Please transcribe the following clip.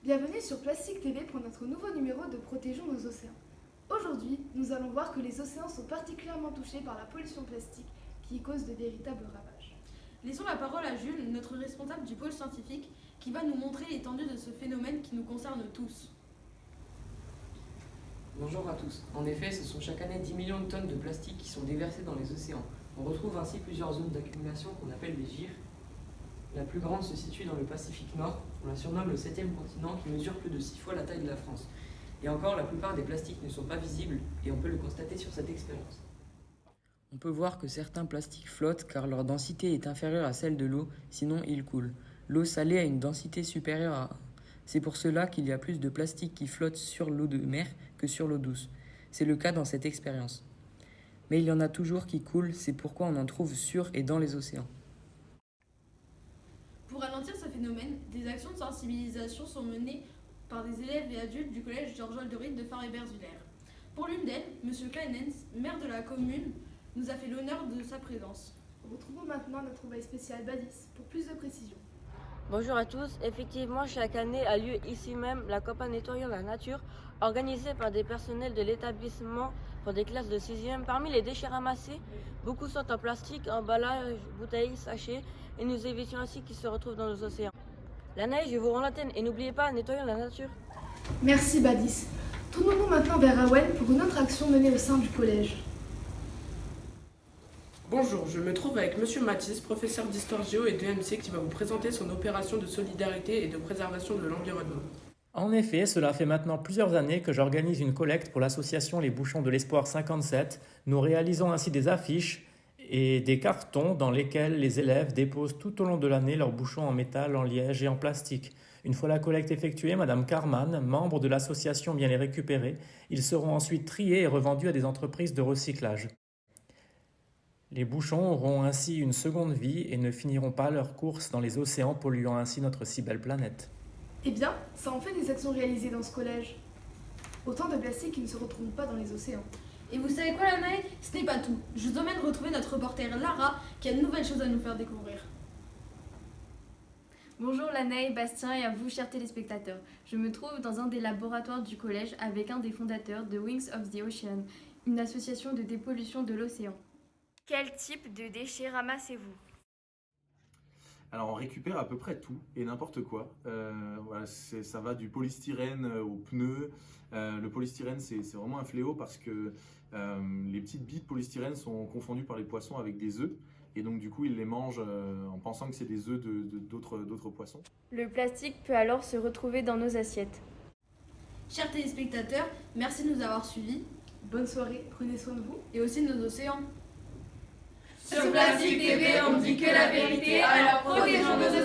Bienvenue sur Plastique TV pour notre nouveau numéro de Protégeons nos océans. Aujourd'hui, nous allons voir que les océans sont particulièrement touchés par la pollution plastique qui cause de véritables ravages. Laissons la parole à Jules, notre responsable du pôle scientifique, qui va nous montrer l'étendue de ce phénomène qui nous concerne tous. Bonjour à tous. En effet, ce sont chaque année 10 millions de tonnes de plastique qui sont déversées dans les océans. On retrouve ainsi plusieurs zones d'accumulation qu'on appelle des gyres. La plus grande se situe dans le Pacifique Nord. On la surnomme le 7e continent qui mesure plus de 6 fois la taille de la France. Et encore, la plupart des plastiques ne sont pas visibles et on peut le constater sur cette expérience. On peut voir que certains plastiques flottent car leur densité est inférieure à celle de l'eau, sinon ils coulent. L'eau salée a une densité supérieure à 1. C'est pour cela qu'il y a plus de plastique qui flotte sur l'eau de mer que sur l'eau douce. C'est le cas dans cette expérience. Mais il y en a toujours qui coulent, c'est pourquoi on en trouve sur et dans les océans. Pour ralentir ce phénomène, des actions de sensibilisation sont menées par des élèves et adultes du collège Georges-Olderit de Faré-Berzulaire. Pour l'une d'elles, M. Kleinens, maire de la commune, nous a fait l'honneur de sa présence. Retrouvons maintenant notre envoyé spécial Badis pour plus de précision. Bonjour à tous. Effectivement, chaque année a lieu ici même la campagne Nettoyons la nature, organisée par des personnels de l'établissement pour des classes de 6e. Parmi les déchets ramassés, beaucoup sont en plastique, emballages, bouteilles, sachets, et nous évitons ainsi qu'ils se retrouvent dans nos océans. La neige, je vous rends l'antenne et n'oubliez pas, nettoyons la nature. Merci Badis. Tournons-nous maintenant vers Awen pour une autre action menée au sein du collège. Bonjour, je me trouve avec Monsieur Mathis, professeur d'histoire géo et de MC qui va vous présenter son opération de solidarité et de préservation de l'environnement. En effet, cela fait maintenant plusieurs années que j'organise une collecte pour l'association Les Bouchons de l'Espoir 57. Nous réalisons ainsi des affiches et des cartons dans lesquels les élèves déposent tout au long de l'année leurs bouchons en métal, en liège et en plastique. Une fois la collecte effectuée, Madame Carman, membre de l'association, vient les récupérer. Ils seront ensuite triés et revendus à des entreprises de recyclage. Les bouchons auront ainsi une seconde vie et ne finiront pas leur course dans les océans, polluant ainsi notre si belle planète. Eh bien, ça en fait des actions réalisées dans ce collège. Autant de plastique qui ne se retrouvent pas dans les océans. Et vous savez quoi, Lanaï? Ce n'est pas tout. Je vous emmène retrouver notre reporter Lara qui a de nouvelles choses à nous faire découvrir. Bonjour Lanaï, Bastien et à vous chers téléspectateurs. Je me trouve dans un des laboratoires du collège avec un des fondateurs de Wings of the Ocean, une association de dépollution de l'océan. Quel type de déchets ramassez-vous ? Alors on récupère à peu près tout et n'importe quoi. Voilà, ça va du polystyrène aux pneus. Le polystyrène c'est vraiment un fléau parce que les petites billes de polystyrène sont confondues par les poissons avec des œufs. Et donc du coup ils les mangent en pensant que c'est des œufs d'autres poissons. Le plastique peut alors se retrouver dans nos assiettes. Chers téléspectateurs, merci de nous avoir suivis. Bonne soirée, prenez soin de vous. Et aussi de nos océans. Sur Plastique TV, on dit que la vérité, alors protégeons nos océans.